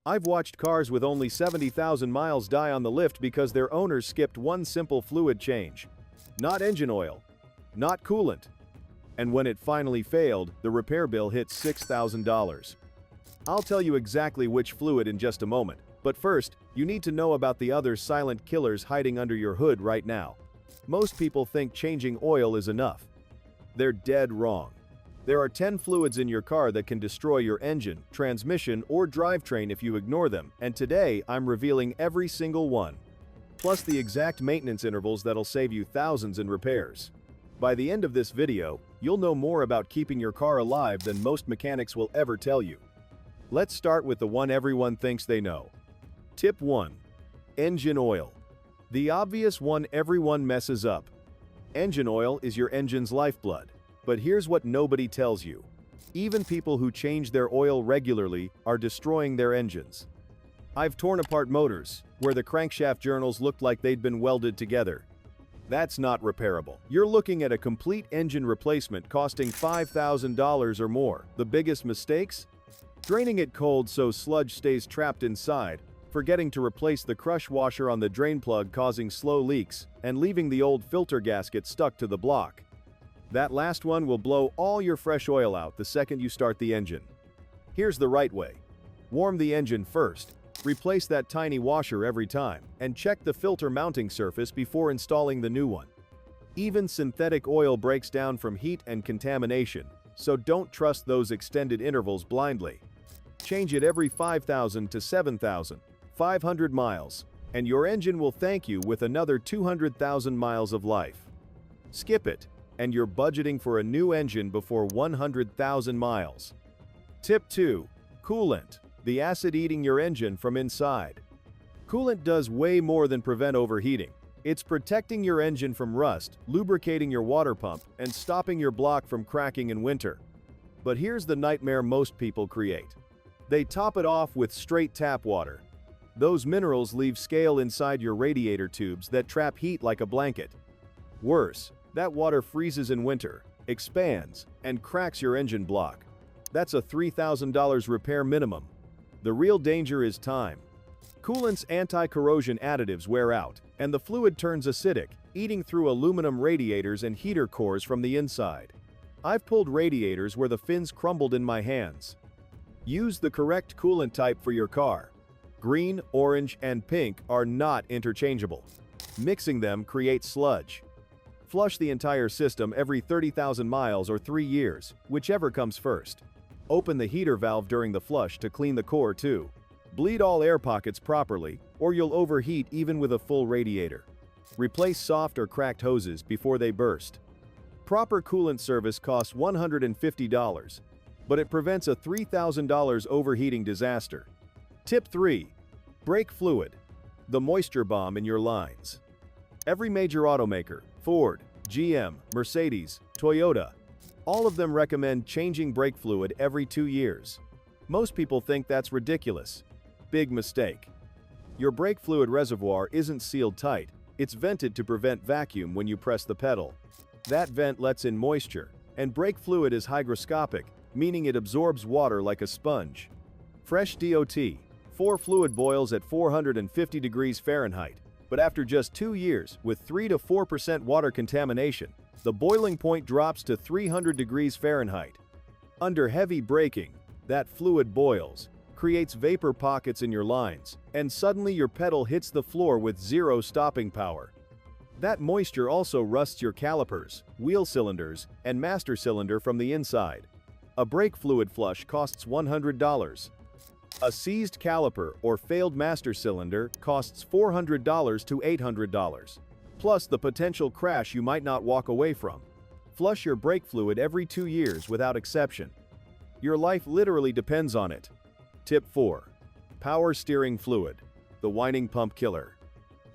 I've watched cars with only 70,000 miles die on the lift because their owners skipped one simple fluid change. Not engine oil. Not coolant. And when it finally failed, the repair bill hit $6,000. I'll tell you exactly which fluid in just a moment, but first, you need to know about the other silent killers hiding under your hood right now. Most people think changing oil is enough. They're dead wrong. There are 10 fluids in your car that can destroy your engine, transmission, or drivetrain if you ignore them, and today I'm revealing every single one. Plus the exact maintenance intervals that'll save you thousands in repairs. By the end of this video, you'll know more about keeping your car alive than most mechanics will ever tell you. Let's start with the one everyone thinks they know. Tip 1. Engine oil. The obvious one everyone messes up. Engine oil is your engine's lifeblood. But here's what nobody tells you. Even people who change their oil regularly are destroying their engines. I've torn apart motors, where the crankshaft journals looked like they'd been welded together. That's not repairable. You're looking at a complete engine replacement costing $5,000 or more. The biggest mistakes? Draining it cold so sludge stays trapped inside, forgetting to replace the crush washer on the drain plug causing slow leaks, and leaving the old filter gasket stuck to the block. That last one will blow all your fresh oil out the second you start the engine. Here's the right way. Warm the engine first, replace that tiny washer every time, and check the filter mounting surface before installing the new one. Even synthetic oil breaks down from heat and contamination, so don't trust those extended intervals blindly. Change it every 5,000 to 7,500 miles, and your engine will thank you with another 200,000 miles of life. Skip it, and you're budgeting for a new engine before 100,000 miles. Tip 2. Coolant. The acid eating your engine from inside. Coolant does way more than prevent overheating. It's protecting your engine from rust, lubricating your water pump, and stopping your block from cracking in winter. But here's the nightmare most people create. They top it off with straight tap water. Those minerals leave scale inside your radiator tubes that trap heat like a blanket. Worse, that water freezes in winter, expands, and cracks your engine block. That's a $3,000 repair minimum. The real danger is time. Coolant's anti-corrosion additives wear out, and the fluid turns acidic, eating through aluminum radiators and heater cores from the inside. I've pulled radiators where the fins crumbled in my hands. Use the correct coolant type for your car. Green, orange, and pink are not interchangeable. Mixing them creates sludge. Flush the entire system every 30,000 miles or 3 years, whichever comes first. Open the heater valve during the flush to clean the core too. Bleed all air pockets properly, or you'll overheat even with a full radiator. Replace soft or cracked hoses before they burst. Proper coolant service costs $150, but it prevents a $3,000 overheating disaster. Tip 3. Brake fluid. The moisture bomb in your lines. Every major automaker, Ford, GM, Mercedes, Toyota, all of them recommend changing brake fluid every 2 years. Most people think that's ridiculous. Big mistake. Your brake fluid reservoir isn't sealed tight, it's vented to prevent vacuum when you press the pedal. That vent lets in moisture, and brake fluid is hygroscopic, meaning it absorbs water like a sponge. Fresh DOT, 4 fluid boils at 450 degrees Fahrenheit. But after just 2 years, with 3 to 4% water contamination, the boiling point drops to 300 degrees Fahrenheit. Under heavy braking, that fluid boils, creates vapor pockets in your lines, and suddenly your pedal hits the floor with zero stopping power. That moisture also rusts your calipers, wheel cylinders, and master cylinder from the inside. A brake fluid flush costs $100. A seized caliper or failed master cylinder costs $400 to $800, plus the potential crash you might not walk away from. Flush your brake fluid every 2 years without exception. Your life literally depends on it. Tip 4. Power steering fluid. The whining pump killer.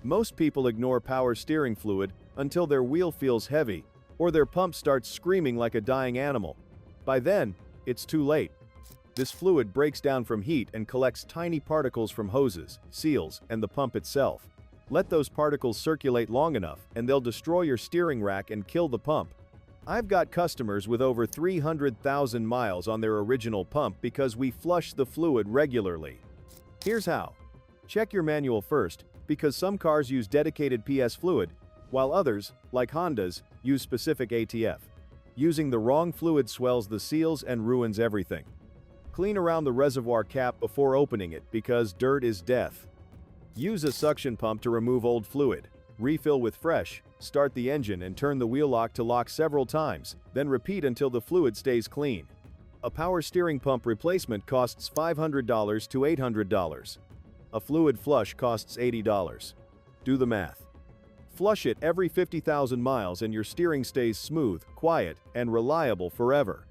Most people ignore power steering fluid until their wheel feels heavy or their pump starts screaming like a dying animal. By then, it's too late. This fluid breaks down from heat and collects tiny particles from hoses, seals, and the pump itself. Let those particles circulate long enough and they'll destroy your steering rack and kill the pump. I've got customers with over 300,000 miles on their original pump because we flush the fluid regularly. Here's how. Check your manual first, because some cars use dedicated PS fluid, while others, like Honda's, use specific ATF. Using the wrong fluid swells the seals and ruins everything. Clean around the reservoir cap before opening it, because dirt is death. Use a suction pump to remove old fluid. Refill with fresh, start the engine and turn the wheel lock to lock several times, then repeat until the fluid stays clean. A power steering pump replacement costs $500 to $800. A fluid flush costs $80. Do the math. Flush it every 50,000 miles and your steering stays smooth, quiet, and reliable forever.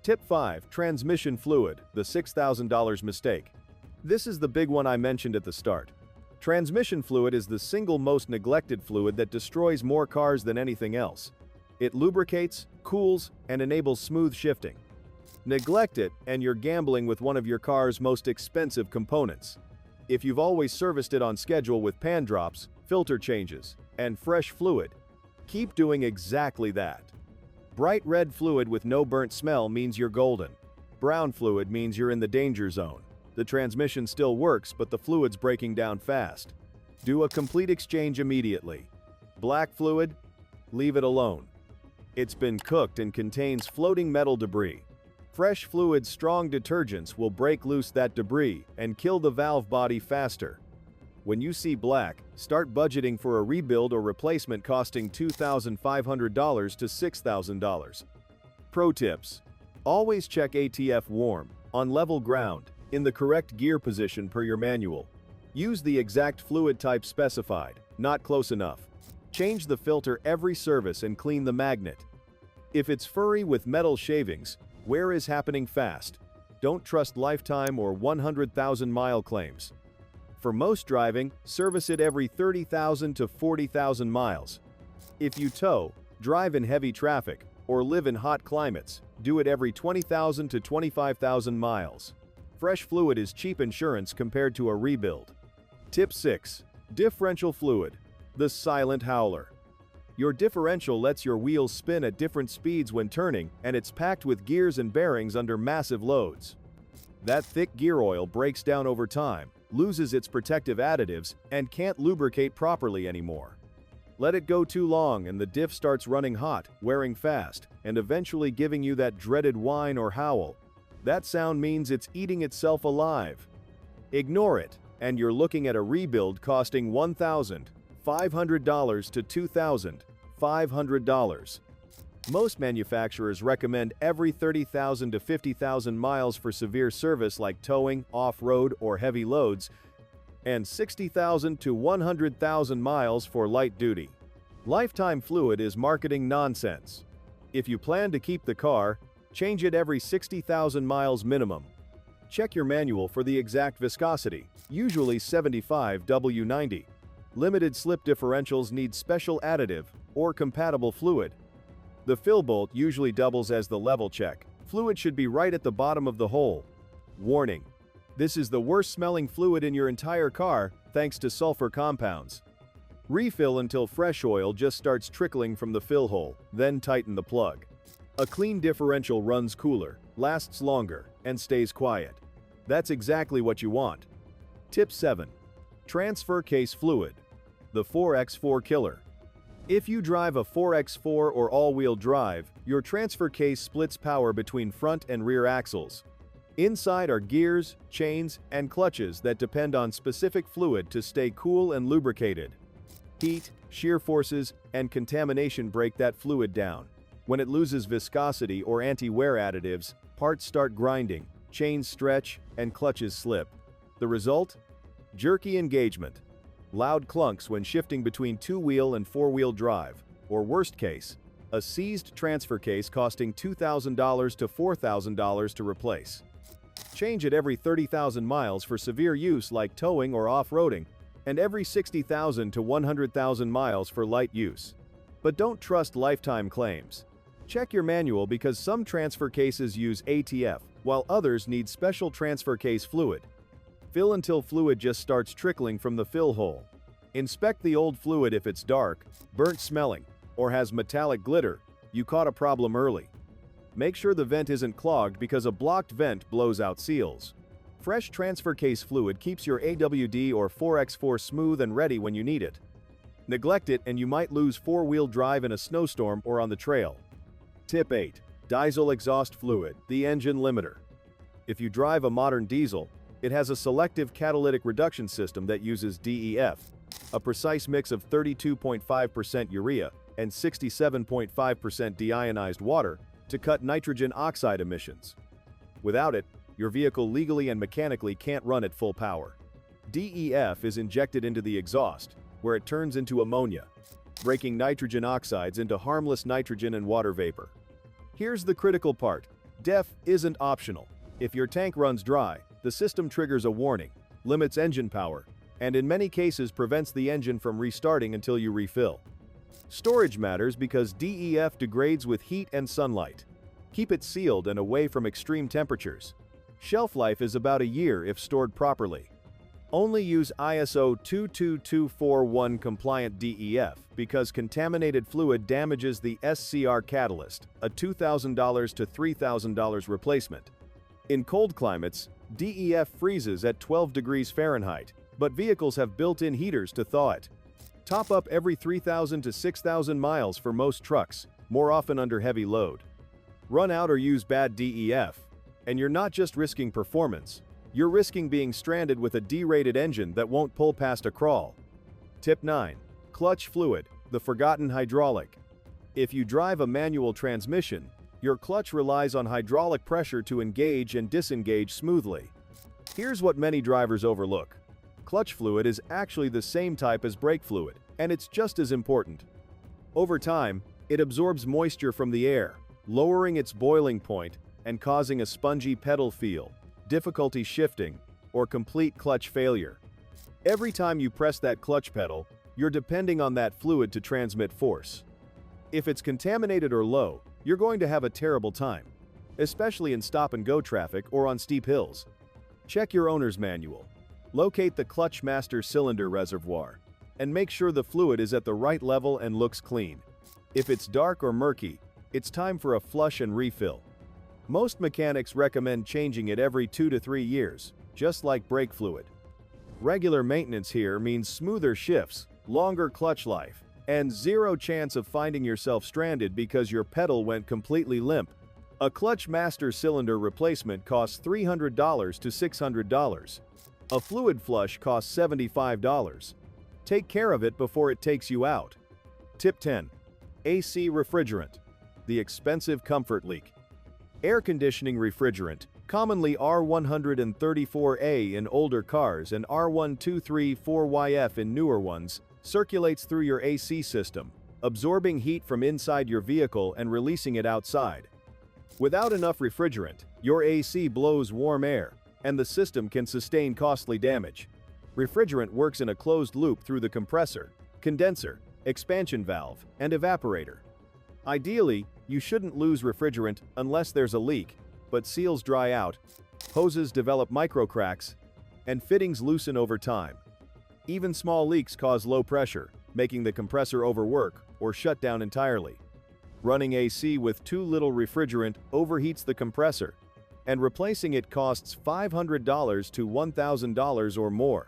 Tip 5. Transmission fluid, the $6,000 mistake. This is the big one I mentioned at the start. Transmission fluid is the single most neglected fluid that destroys more cars than anything else. It lubricates, cools, and enables smooth shifting. Neglect it, and you're gambling with one of your car's most expensive components. If you've always serviced it on schedule with pan drops, filter changes, and fresh fluid, keep doing exactly that. Bright red fluid with no burnt smell means you're golden. Brown fluid means you're in the danger zone. The transmission still works, but the fluid's breaking down fast. Do a complete exchange immediately. Black fluid? Leave it alone. It's been cooked and contains floating metal debris. Fresh fluid's strong detergents will break loose that debris and kill the valve body faster. When you see black, start budgeting for a rebuild or replacement costing $2,500 to $6,000. Pro tips. Always check ATF warm, on level ground, in the correct gear position per your manual. Use the exact fluid type specified, not close enough. Change the filter every service and clean the magnet. If it's furry with metal shavings, wear is happening fast. Don't trust lifetime or 100,000-mile claims. For most driving, service it every 30,000 to 40,000 miles. If you tow, drive in heavy traffic, or live in hot climates, do it every 20,000 to 25,000 miles. Fresh fluid is cheap insurance compared to a rebuild. Tip 6. Differential fluid, the silent howler. Your differential lets your wheels spin at different speeds when turning, and it's packed with gears and bearings under massive loads. That thick gear oil breaks down over time, loses its protective additives, and can't lubricate properly anymore. Let it go too long and the diff starts running hot, wearing fast, and eventually giving you that dreaded whine or howl. That sound means it's eating itself alive. Ignore it, and you're looking at a rebuild costing $1,500 to $2,500. Most manufacturers recommend every 30,000 to 50,000 miles for severe service like towing, off-road, or heavy loads, and 60,000 to 100,000 miles for light duty. Lifetime fluid is marketing nonsense. If you plan to keep the car, change it every 60,000 miles minimum. Check your manual for the exact viscosity, usually 75W90. Limited slip differentials need special additive or compatible fluid. The fill bolt usually doubles as the level check. Fluid should be right at the bottom of the hole. Warning: this is the worst smelling fluid in your entire car thanks to sulfur compounds. Refill until fresh oil just starts trickling from the fill hole, then tighten the plug. A clean differential runs cooler, lasts longer, and stays quiet. That's exactly what you want. Tip 7. Transfer case fluid, the 4x4 killer. If you drive a 4x4 or all-wheel drive, your transfer case splits power between front and rear axles. Inside are gears, chains, and clutches that depend on specific fluid to stay cool and lubricated. Heat, shear forces, and contamination break that fluid down. When it loses viscosity or anti-wear additives, parts start grinding, chains stretch, and clutches slip. The result? Jerky engagement. Loud clunks when shifting between two-wheel and four-wheel drive, or worst case, a seized transfer case costing $2,000 to $4,000 to replace. Change it every 30,000 miles for severe use like towing or off-roading, and every 60,000 to 100,000 miles for light use. But don't trust lifetime claims. Check your manual because some transfer cases use ATF, while others need special transfer case fluid. Fill until fluid just starts trickling from the fill hole. Inspect the old fluid if it's dark, burnt smelling, or has metallic glitter. You caught a problem early. Make sure the vent isn't clogged because a blocked vent blows out seals. Fresh transfer case fluid keeps your AWD or 4x4 smooth and ready when you need it. Neglect it and you might lose four-wheel drive in a snowstorm or on the trail. Tip 8. Diesel exhaust fluid, the engine limiter. If you drive a modern diesel, it has a selective catalytic reduction system that uses DEF, a precise mix of 32.5% urea and 67.5% deionized water to cut nitrogen oxide emissions. Without it, your vehicle legally and mechanically can't run at full power. DEF is injected into the exhaust, where it turns into ammonia, breaking nitrogen oxides into harmless nitrogen and water vapor. Here's the critical part. DEF isn't optional. If your tank runs dry, the system triggers a warning, limits engine power, and in many cases prevents the engine from restarting until you refill. Storage matters because DEF degrades with heat and sunlight. Keep it sealed and away from extreme temperatures. Shelf life is about a year if stored properly. Only use ISO 22241 compliant DEF because contaminated fluid damages the SCR catalyst, a $2,000 to $3,000 replacement. In cold climates, DEF freezes at 12 degrees Fahrenheit, but vehicles have built-in heaters to thaw it. Top up every 3,000 to 6,000 miles for most trucks, more often under heavy load. Run out or use bad DEF, and you're not just risking performance, you're risking being stranded with a derated engine that won't pull past a crawl. Tip 9. Clutch fluid, the forgotten hydraulic. If you drive a manual transmission, your clutch relies on hydraulic pressure to engage and disengage smoothly. Here's what many drivers overlook. Clutch fluid is actually the same type as brake fluid, and it's just as important. Over time, it absorbs moisture from the air, lowering its boiling point and causing a spongy pedal feel, difficulty shifting, or complete clutch failure. Every time you press that clutch pedal, you're depending on that fluid to transmit force. If it's contaminated or low, you're going to have a terrible time, especially in stop-and-go traffic or on steep hills. Check your owner's manual. Locate the clutch master cylinder reservoir, and make sure the fluid is at the right level and looks clean. If it's dark or murky, it's time for a flush and refill. Most mechanics recommend changing it every 2 to 3 years, just like brake fluid. Regular maintenance here means smoother shifts, longer clutch life, and zero chance of finding yourself stranded because your pedal went completely limp. A clutch master cylinder replacement costs $300 to $600. A fluid flush costs $75. Take care of it before it takes you out. Tip 10. AC refrigerant, the expensive comfort leak. Air conditioning refrigerant, commonly R134A in older cars and R1234YF in newer ones, circulates through your AC system, absorbing heat from inside your vehicle and releasing it outside. Without enough refrigerant, your AC blows warm air, and the system can sustain costly damage. Refrigerant works in a closed loop through the compressor, condenser, expansion valve, and evaporator. Ideally, you shouldn't lose refrigerant unless there's a leak, but seals dry out, hoses develop microcracks, and fittings loosen over time. Even small leaks cause low pressure, making the compressor overwork or shut down entirely. Running AC with too little refrigerant overheats the compressor, and replacing it costs $500 to $1,000 or more.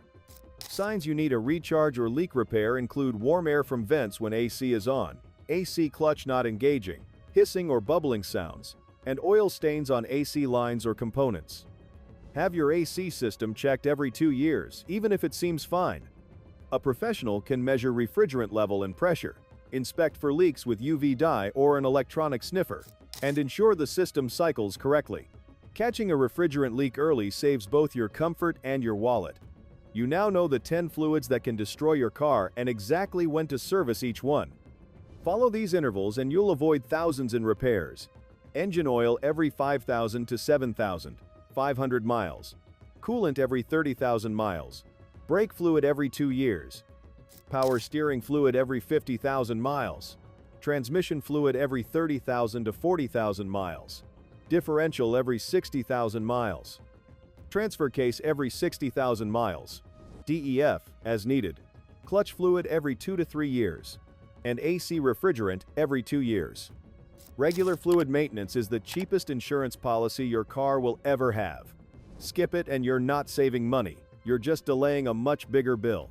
Signs you need a recharge or leak repair include warm air from vents when AC is on, AC clutch not engaging, hissing or bubbling sounds, and oil stains on AC lines or components. Have your AC system checked every 2 years, even if it seems fine. A professional can measure refrigerant level and pressure, inspect for leaks with UV dye or an electronic sniffer, and ensure the system cycles correctly. Catching a refrigerant leak early saves both your comfort and your wallet. You now know the 10 fluids that can destroy your car and exactly when to service each one. Follow these intervals and you'll avoid thousands in repairs. Engine oil every 5,000 to 7,500 miles. Coolant every 30,000 miles. Brake fluid every 2 years. Power steering fluid every 50,000 miles. Transmission fluid every 30,000 to 40,000 miles. Differential every 60,000 miles. Transfer case every 60,000 miles. DEF as needed. Clutch fluid every 2 to 3 years. And AC refrigerant every 2 years. Regular fluid maintenance is the cheapest insurance policy your car will ever have. Skip it and you're not saving money, you're just delaying a much bigger bill.